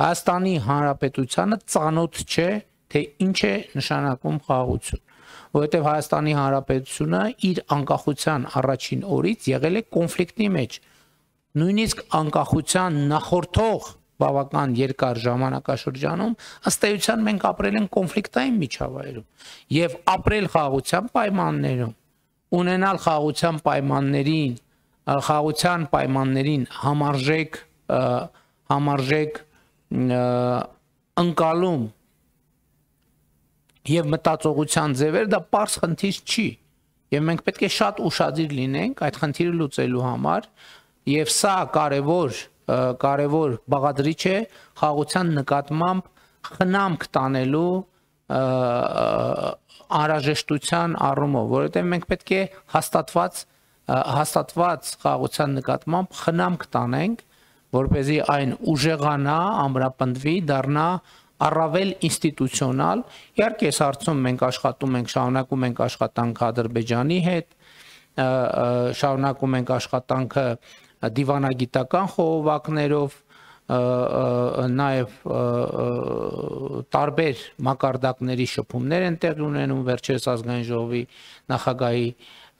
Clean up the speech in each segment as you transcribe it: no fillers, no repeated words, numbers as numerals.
Հայաստանի Հանրապետությանը ծանոթ չէ, թե ինչ է նշանակում խաղաղություն, որովհետև Հայաստանի Հանրապետությունը իր անկախության առաջին օրից եղել է կոնֆլիկտի մեջ, նույնիսկ անկախության նախորդող բավական երկար ժամանակաշրջանում ըստ էության մենք ապրել ենք կոնֆլիկտային միջավայրում եւ ապրել խաղաղության պայմաններում, ունենալ խաղաղության պայմաններին համարժեք ընկալում եւ մտածողության ձևեր դա պարզ խնդիր չի եւ մենք պետք է շատ ուշադիր լինենք այդ խնդիրը լուծելու համար եւ սա կարևոր բաղադրիչ է խաղաղության նկատմամբ խնամք տանելու անհրաժեշտության առումով, որովհետեւ մենք պետք է հաստատված խաղաղության նկատմամբ խնամք տանենք, որպեսզի այն ուժեղանա, ամրապնդվի, դառնա առավել ինստիտուցիոնալ, իհարկե այս հարցում մենք աշխատում ենք, շարունակում ենք աշխատանքը Ադրբեջանի հետ, շարունակում ենք աշխատանքը դիվանագիտական խողովակներով, նաև տարբեր մակարդակների շփումներ են տեղի ունենում, վերջերս ազգային ժողովի նախագահի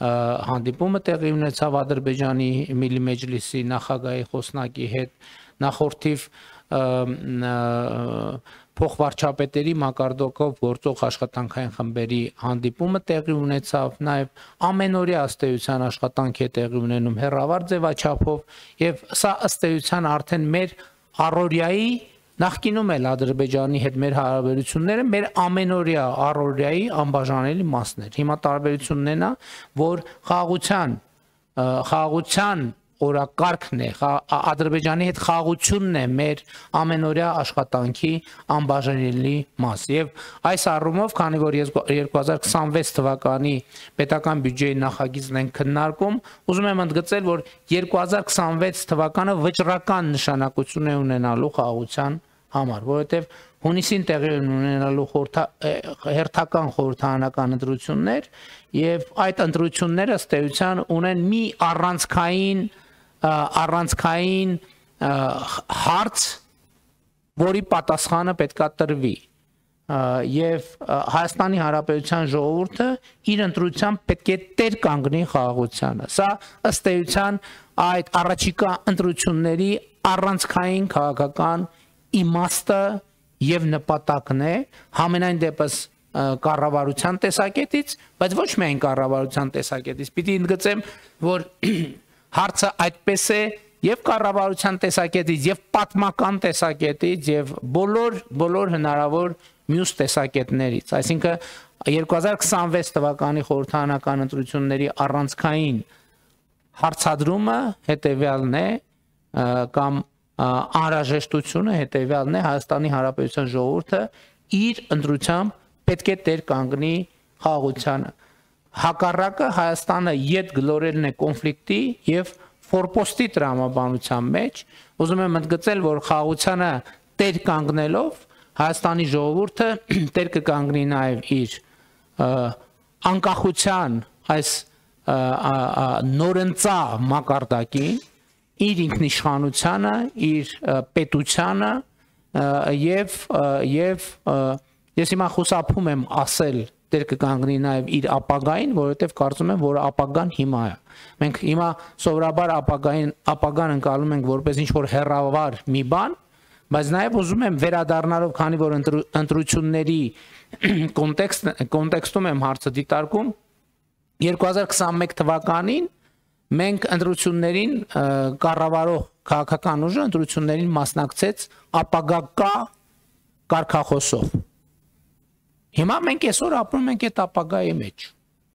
հանդիպումը տեղի ունեցավ Ադրբեջանի Միլի Մեջլիսի նախագահի խոսնակի հետ, նախորդիվ փոխվարչապետերի մակարդակով գործող աշխատանքային խմբերի հանդիպումը տեղի ունեցավ, նաև ամենօրյա ըստ էության աշխատանք է տեղի ունենում հեռավար ձևաչափով եւ սա ըստ էության արդեն մեր առօրյայի նախկինում էլ Ադրբեջանի հետ մեր հարաբերությունները մեր ամենօրյա առօրյայի անբաժանելի մասն էր։ Հիմա տարբերությունն է նա, որ խաղաղության օրակարգն է, Ադրբեջանի հետ խաղաղությունն է մեր ամենօրյա աշխատանքի անբաժանելի մաս։ Եվ այս առումով, քանի որ 2026 թվականի պետական բյուջեի նախագիծն են քննարկում, ուզում եմ ընդգծել, որ 2026 թվականը վճռական նշանակություն է ունենալու խաղաղության համար, որովհետև հունիսին տեղի ունենալու հերթական խորհրդարանական ընտրություններ եւ այդ ընտրությունները ըստ էության ունեն մի առանցքային հարց, որի պատասխանը պետքա տրվի եւ Հայաստանի Հանրապետության ժողովուրդը իր ընտրությամբ պետք է տեր կանգնի խաղաղությանը։ Սա ըստ էության այդ առաջիկա ընտրությունների առանցքային քաղաքական իմաստը եւ նպատակն է, համենայն դեպս կառավարության տեսակետից, բայց ոչ միայն կառավարության տեսակետից։ Պիտի ընդգծեմ, որ հարցը այդպես է եւ կառավարության տեսակետից եւ պատմական տեսակետից եւ բոլոր հնարավոր մյուս տեսակետներից, այսինքն 2026 թվականի խորհրդարանական ընտրությունների առանցքային հարցադրումը հետեւյալն է կամ անհրաժեշտությունը հետեւյալն է Հայաստանի Հանրապետության ժողովուրդը իր ընտրությամբ պետք է տեր կանգնի խաղաղությանը։ Հակառակը Հայաստանը յետ գլորելն է կոնֆլիկտի եւ ֆորպոստի տրամաբանության մեջ, ուզում եմ ընդգծել, որ խաղաղությանը տեր կանգնելով Հայաստանի ժողովուրդը տեր կկանգնի նաեւ իր անկախության այս նորընծա մակարդակին, իր ինքնիշխանությանը, իր պետությանը եւ ես հիմա խուսափում եմ ասել տեր կկանգնի նաեւ իր ապագային, որովհետեւ կարծում եմ, որ ապագան հիմա է։ Մենք հիմա սովորաբար ապագան ընկալում ենք որպես ինչ-որ հեռավար մի բան, բայց նաեւ ուզում եմ վերադառնալով, քանի որ ընտրությունների կոնտեքստում եմ հարցը դիտարկում, 2021 թվականին մենք ընտրություններին կառավարող քաղաքական ուժը ընտրություններին մասնակցեց ապագա կարգախոսով։ Հիմա մենք այսօր ապրում ենք այդ ապագայի մեջ։